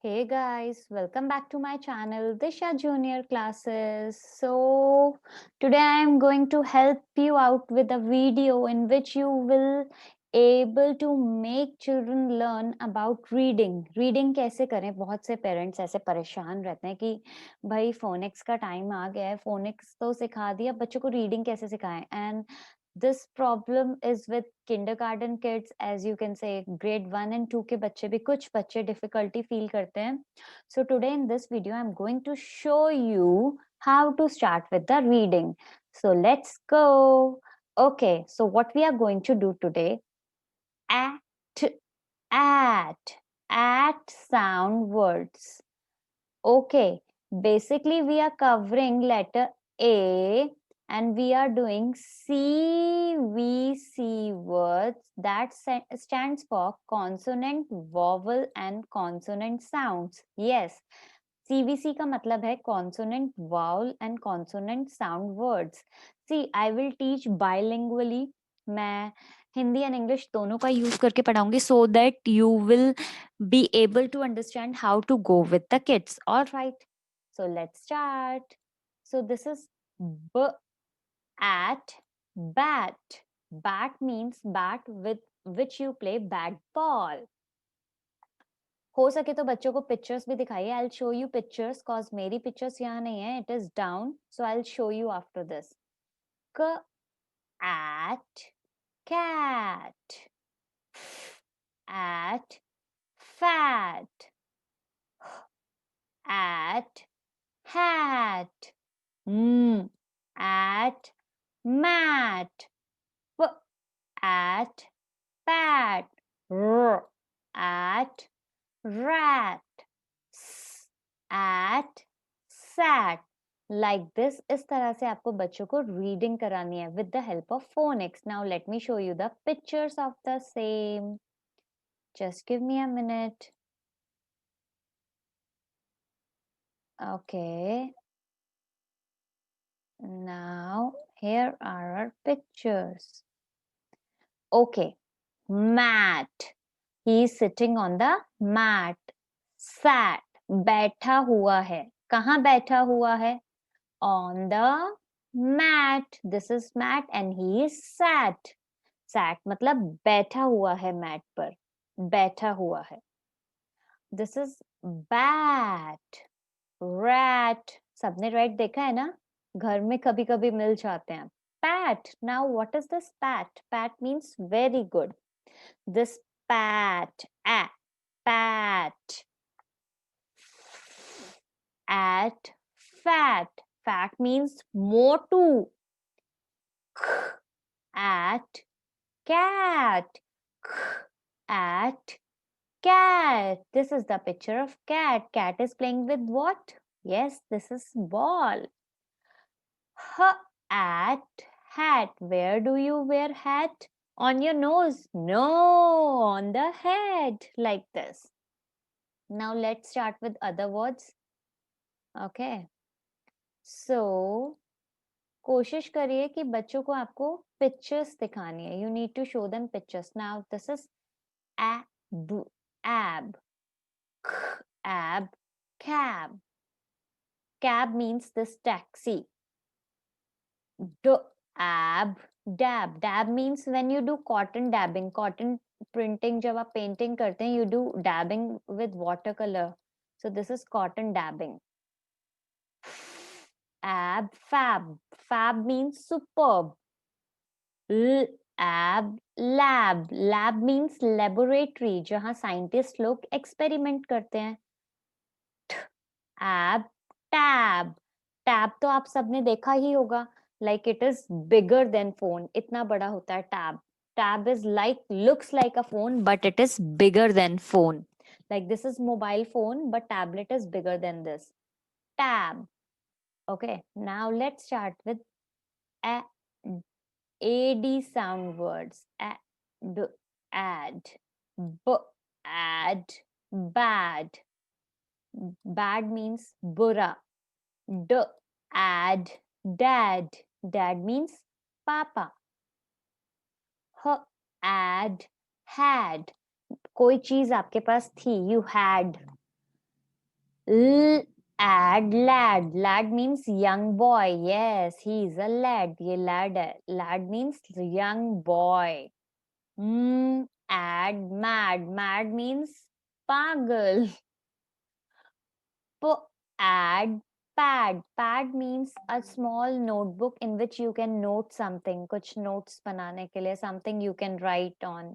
Hey guys, welcome back to my channel Disha Junior Classes. So today I am going to help you out with a video in which you will able to make children learn about reading. Reading कैसे करें? बहुत से parents ऐसे परेशान रहते हैं कि भाई फोनिक्स का टाइम आ गया है, फोनिक्स तो सिखा दिया, बच्चों को रीडिंग कैसे सिखाएं? And this problem is with kindergarten kids, as you can say grade 1 and 2 के बच्चे भी, कुछ बच्चे difficulty feel करते हैं. So today in this video I'm going to show you how to start with the reading. So let's go. Okay, so what we are going to do today, at at at sound words. Okay, basically we are covering letter A and we are doing CVC words that stands for consonant, vowel and consonant sounds. Yes, CVC का मतलब है consonant, vowel and consonant sound words. See, I will teach bilingually. मैं Hindi and English दोनों का use करके पढ़ाऊंगी so that you will be able to understand how to go with the kids. All right, so let's start. So this is b at bat. Bat means bat with which you play bat ball. हो सके तो बच्चों को pictures भी दिखाइए. I will show you pictures cause मेरी pictures यहाँ नहीं है, it is down, so I will show you after this. क at cat, at fat, at hat, at mat, p at pat, r at rat, s at sat. Like this, इस तरह से आपको बच्चों को रीडिंग करानी है with the help of phonics. Now let me show you the pictures of the same. Just give me a minute. Okay. Now here are our pictures. Okay. Mat. He is sitting on the mat. Sat. बैठा हुआ है. कहाँ बैठा हुआ है? On the mat. This is mat and he is sat. Sat मतलब बैठा हुआ है mat पर. बैठा हुआ है. This is bat. Rat. सबने rat देखा है ना? घर में कभी कभी मिल जाते हैं. Pat. Now what is this pat? Pat means very good. This pat. Pat. At fat. Fat means motu. At cat. At cat. This is the picture of cat. Cat is playing with what? Yes, this is ball. At hat. Where do you wear hat? On your nose? No, on the head. Like this. Now let's start with other words. Okay. So कोशिश करिए कि बच्चों को आपको pictures दिखानी है. You need to show them pictures. Now this is ab, ab, ab, cab. Cab means this taxi. Ab, dab. Dab means when you do cotton dabbing, cotton printing. जब आप पेंटिंग करते हैं, you do dabbing with watercolor. So this is cotton dabbing. Ab, fab. Fab means superb. Ab, lab. Lab means laboratory, जहाँ scientist लोग experiment करते हैं. Ab, tab. Tab तो आप सबने देखा ही होगा. Like it is bigger than phone. इतना बड़ा होता है tab. Tab is like, looks like a phone, but it is bigger than phone. Like this is mobile phone, but tablet is bigger than this. Tab. Okay, now let's start with a AD sound words. Add, add, bad. Bad means bura. Add, dad. Dad means papa. Add, had. कोई चीज आपके पास थी. You had. Add lad. Lad means young boy. Yes, he is a lad. ये lad है. Lad means young boy. Add mad. Mad means pagal. Add pad. Pad means a small notebook in which you can note something. कुछ notes बनाने के लिए something you can write on.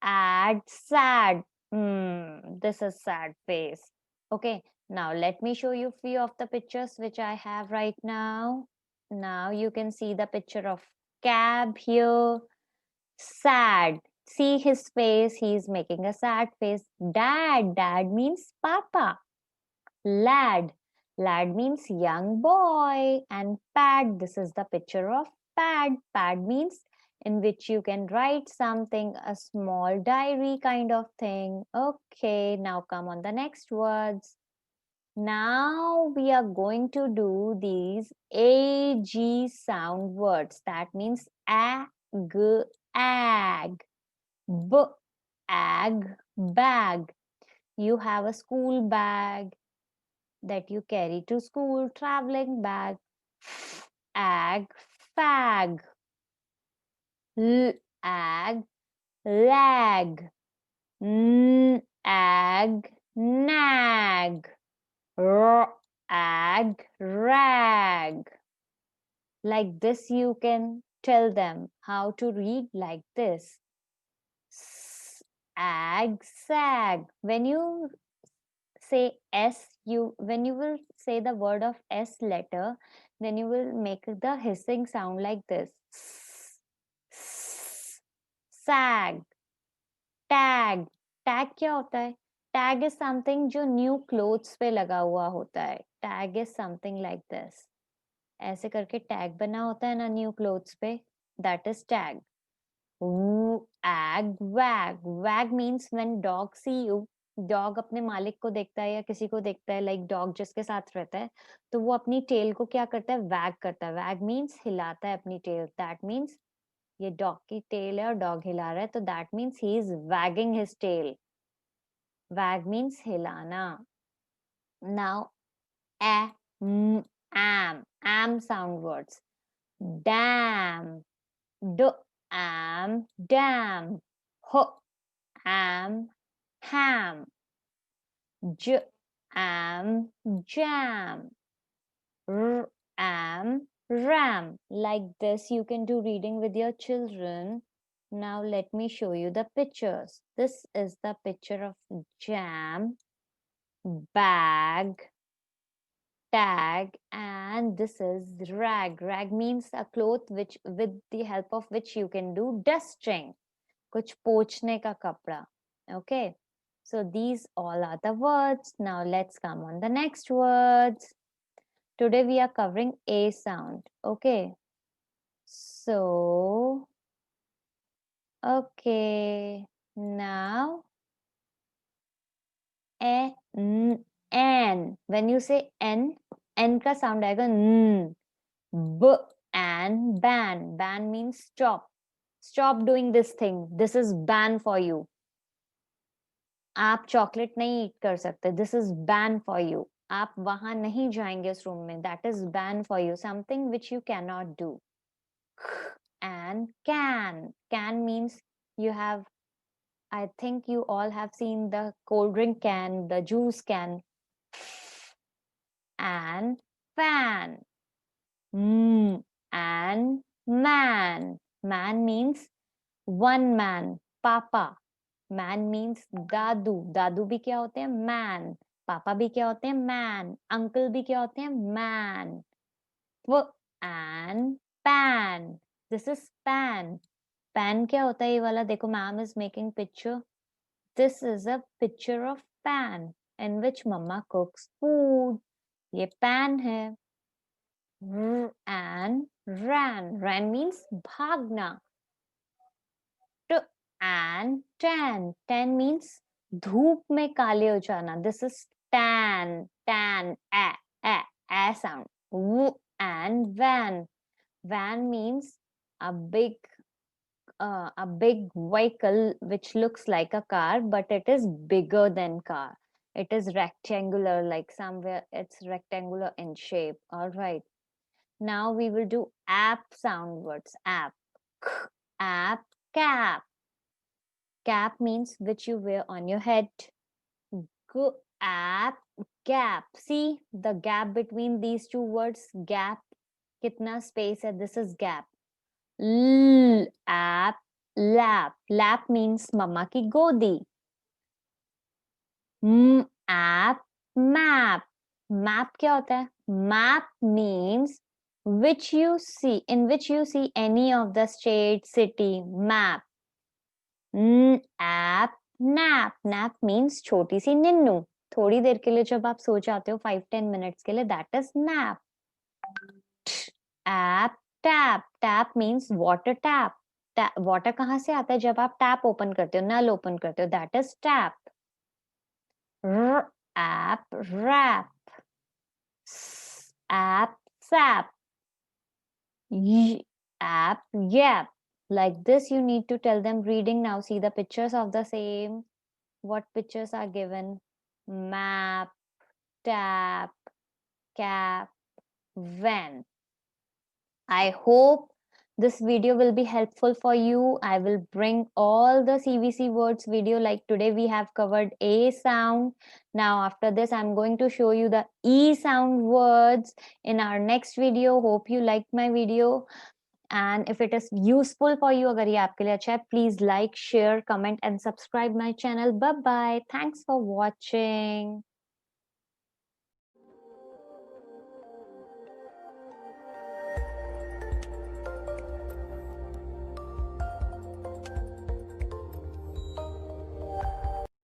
Add sad. This is sad face. Okay, now let me show you few of the pictures which I have right now. Now you can see the picture of cab here. Sad. See his face. He's making a sad face. Dad. Dad means papa. Lad. Lad means young boy. And pad. This is the picture of pad. Pad means in which you can write something, a small diary kind of thing. Okay, now come on the next words. Now we are going to do these AG sound words. That means ag, ag, b, ag, bag. You have a school bag that you carry to school, traveling bag. Ag, fag. Ag, lag. Ag, nag. Ag, rag. Like this, you can tell them how to read like this. Ag, sag. When you say S, when you will say the word of S letter, then you will make the hissing sound like this. Sag. Tag. Tag क्या होता है? Tag is something जो new clothes पे लगा हुआ होता है. Tag is something like this. ऐसे करके tag बना होता है ना new clothes पे. That is tag. Ag, wag. Wag means when dog see you. Dog अपने मालिक को देखता है या किसी को देखता है, लाइक डॉग जिसके साथ रहता है, तो वो अपनी टेल को क्या करता है? वैग करता है. वैग मीन्स हिलाता है अपनी टेल. दैट मीन्स ये डॉग की टेल है और डॉग हिला रहा है, तो that means he is wagging his tail. Wag means हिलाना. नाउ am sound words. Damn. Am, damn. Am, ham. Am, jam. Am, ram. Like this, you can do reading with your children. Now, let me show you the pictures. This is the picture of jam, bag, tag, and this is rag. Rag means a cloth which, with the help of which you can do dusting. कुछ पोंछने का कपड़ा. Okay. So these all are the words. Now let's come on the next words. Today we are covering A sound. Okay. So, okay. Now, N. When you say N का sound आएगा N. B and ban. Ban means stop. Stop doing this thing. This is ban for you. आप chocolate नहीं ईट कर सकते. This is ban for you. आप वहां नहीं जाएंगे उस रूम में. That is ban for you. Something which you can not do. And can means you have, I think you all have seen the cold drink can, the juice can. And fan. And man. Man means one man. Papa. Man means दादू. दादू भी क्या होते हैं? Man. पापा भी क्या होते हैं? मैन. अंकल भी क्या होते हैं? Man. And pan. This is pan. Pan क्या होता है? ये वाला देखो, ma'am is making picture. This is a picture of pan in which mama cooks food. ये पैन है. And ran. रैन मीन्स भागना. And tan. Tan means धूप में काले हो जाना. This is tan. Tan. A sound. And van. Van means a big vehicle which looks like a car, but it is bigger than car. It is rectangular, like somewhere it's rectangular in shape. All right. Now we will do app sound words. App. App. Cap. Cap means which you wear on your head. App. Gap. See the gap between these two words? Gap. Kitna space hai? This is gap. App. Lap. Lap means mama ki godi. App. Map. Map क्या होता है? Map means which you see, in which you see any of the state, city. Map. App. Nap. Nap means छोटी सी निन्नू. थोड़ी देर के लिए जब आप सो जाते हो 5-10 मिनट्स के लिए, that is nap. App. Tap. Tap means water tap. Water कहाँ से आता है? जब आप टैप ओपन करते हो, नल ओपन करते हो, that is tap. App. Rap. App. Sap. App. Yap. Like this you need to tell them reading. Now see the pictures of the same. What pictures are given? Map, tap, cap, van. I hope this video will be helpful for you. I will bring all the CVC words video. Like today we have covered A sound. Now after this I'm going to show you the E sound words in our next video. Hope you liked my video. And if it is useful for you, agar ye aapke liye acha hai, please like, share, comment and subscribe my channel. Bye bye. Thanks for watching.